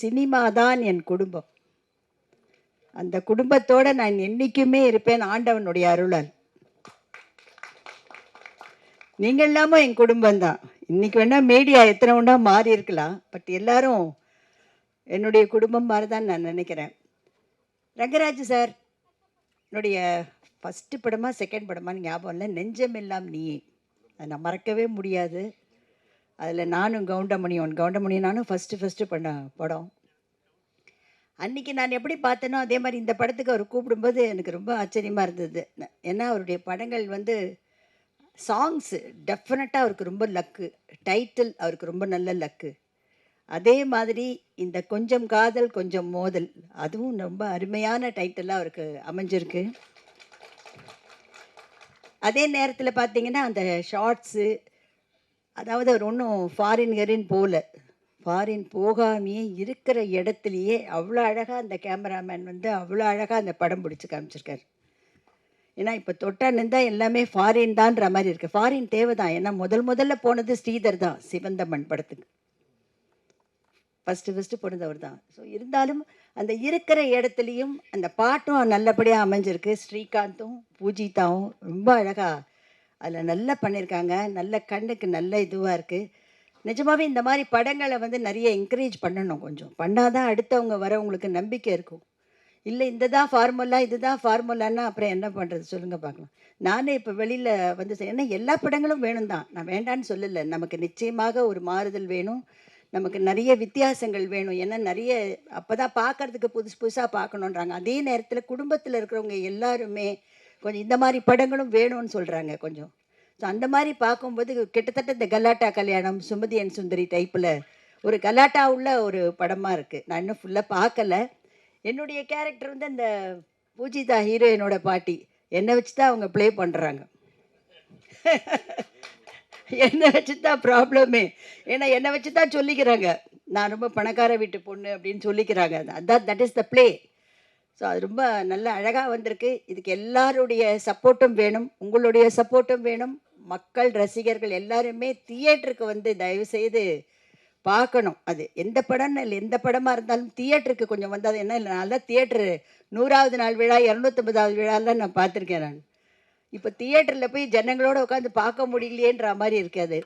Cinema தான் என் குடும்பம். அந்த குடும்பத்தோட நான் என்னைக்குமே இருப்பேன் ஆண்டவனுடைய அருளால். நீங்க எல்லாமும் என் குடும்பம் தான். இன்னைக்கு வேணா மீடியா எத்தனை ஒன்றா மாறி இருக்கலாம். பட் எல்லாரும் என்னுடைய குடும்பம் மாதிரி தான் நான் நினைக்கிறேன். ரங்கராஜ் சார் என்னுடைய ஃபஸ்ட்டு படமா செகண்ட் படமான்னு ஞாபகம் இல்லை. நெஞ்சமெல்லாம் நீயே, அதை நான் மறக்கவே முடியாது. அதில் நானும் கவுண்டமணி நானும் ஃபஸ்ட்டு பண்ண படம். அன்றைக்கி நான் எப்படி பார்த்தேனோ அதே மாதிரி இந்த படத்துக்கு அவர் கூப்பிடும்போது எனக்கு ரொம்ப ஆச்சரியமாக இருந்தது. ஏன்னா அவருடைய படங்கள் வந்து சாங்ஸு டெஃபினட்டாக அவருக்கு ரொம்ப லக்கு, டைட்டில் அவருக்கு ரொம்ப நல்ல லக்கு. அதே மாதிரி இந்த கொஞ்சம் காதல் கொஞ்சம் மோதல், அதுவும் ரொம்ப அருமையான டைட்டிலாக அவருக்கு அமைஞ்சிருக்கு. அதே நேரத்தில் பார்த்தீங்கன்னா அந்த ஷார்ட்ஸு, அதாவது அவர் ஒன்றும் ஃபாரின் போகல, ஃபாரின் போகாமையே இருக்கிற இடத்துலையே அவ்வளோ அழகாக அந்த கேமராமேன் வந்து அவ்வளோ அழகாக அந்த படம் பிடிச்சி காமிச்சிருக்காரு. ஏன்னா இப்போ தொட்டா நின்றா எல்லாமே ஃபாரின் தான்ற மாதிரி இருக்குது. ஃபாரின் தேவை தான். ஏன்னா முதல்ல போனது ஸ்ரீதர் தான் சிவந்தமன் படத்துக்கு. ஃபஸ்ட்டு போனது அவர் தான். ஸோ இருந்தாலும் அந்த இருக்கிற இடத்துலையும் அந்த பாட்டும் நல்லபடியாக அமைஞ்சிருக்கு. ஸ்ரீகாந்தும் பூஜிதாவும் ரொம்ப அழகாக அதில் நல்லா பண்ணியிருக்காங்க. நல்ல கண்ணுக்கு நல்ல இதுவாக இருக்குது. நிஜமாகவே இந்த மாதிரி படங்களை வந்து நிறைய என்கரேஜ் பண்ணணும். கொஞ்சம் பண்ணால் தான் அடுத்தவங்க வரவங்களுக்கு நம்பிக்கை இருக்கும். இல்லை இதுதான் ஃபார்முலான்னா அப்புறம் என்ன பண்ணுறது சொல்லுங்கள் பார்க்கலாம். நானே இப்போ வெளியில் வந்து ஏன்னா எல்லா படங்களும் வேணும் தான், நான் வேண்டான்னு சொல்லலை. நமக்கு நிச்சயமாக ஒரு மாறுதல் வேணும், நமக்கு நிறைய வித்தியாசங்கள் வேணும். ஏன்னா நிறைய அப்போ தான் பார்க்குறதுக்கு புதுசாக பார்க்கணுன்றாங்க. அதே நேரத்தில் குடும்பத்தில் இருக்கிறவங்க எல்லாருமே கொஞ்சம் இந்த மாதிரி படங்களும் வேணும்னு சொல்கிறாங்க கொஞ்சம். ஸோ அந்த மாதிரி பார்க்கும்போது கிட்டத்தட்ட இந்த கலாட்டா கல்யாணம், சுமதி அண்ட் சுந்தரி டைப்பில் ஒரு கலாட்டா உள்ள ஒரு படமாக இருக்குது. நான் இன்னும் ஃபுல்லாக பார்க்கலை. என்னுடைய கேரக்டர் வந்து அந்த பூஜிதா ஹீரோயினோட பாட்டி, என்னை வச்சு தான் அவங்க ப்ளே பண்ணுறாங்க. என்னை வச்சு தான் ப்ராப்ளமே. ஏன்னா என்னை வச்சு தான் சொல்லிக்கிறாங்க, நான் ரொம்ப பணக்கார வீட்டு பொண்ணு அப்படின்னு சொல்லிக்கிறாங்க. அதான் that is the play. So அது ரொம்ப நல்ல அழகாக வந்திருக்கு. இதுக்கு எல்லாருடைய சப்போர்ட்டும் வேணும், உங்களுடைய சப்போர்ட்டும் வேணும். மக்கள் ரசிகர்கள் எல்லாருமே தியேட்டருக்கு வந்து தயவுசெய்து பார்க்கணும். அது எந்த படம்னு இல்லை, எந்த படமாக இருந்தாலும் தியேட்டருக்கு கொஞ்சம் வந்தால் என்ன இல்லை. நல்லா தியேட்டரு 100வது நாள் விழா 250வது விழாலாம் நான் பார்த்துருக்கேன். நான் இப்போ தியேட்டரில் போய் ஜனங்களோடு உட்காந்து பார்க்க முடியலையேன்ற மாதிரி இருக்காது.